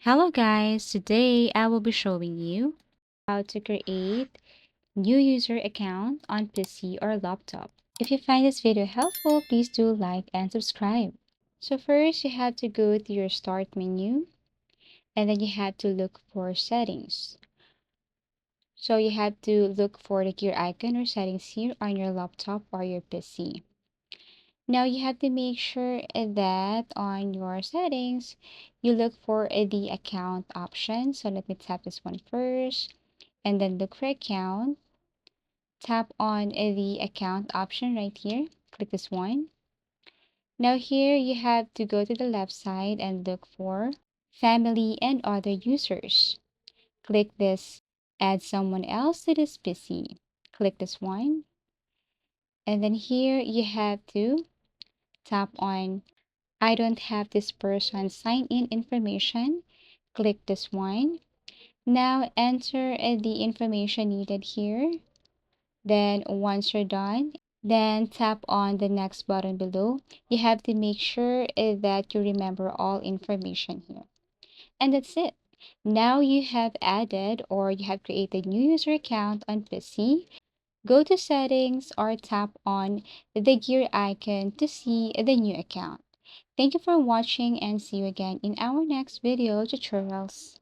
Hello guys, today I will be showing you how to create new user account on PC or laptop. If you find this video helpful, please do like and subscribe. So first you have to go to your start menu and then you have to look for settings. So you have to look for the gear icon or settings here on your laptop or your PC. Now you have to make sure that on your settings, you look for the account option. So let me tap this one first and then look for account. Tap on the account option right here. Click this one. Now here you have to go to the left side and look for family and other users. Click this add someone else to this PC. Click this one. And then here you have to tap on I don't have this person sign in information. Click this one. Now enter the information needed here. Then once you're done, then tap on the next button below. You have to make sure that you remember all information here. And that's it. Now you have added or you have created new user account on PC. Go to settings or tap on the gear icon to see the new account. Thank you for watching and see you again in our next video tutorials.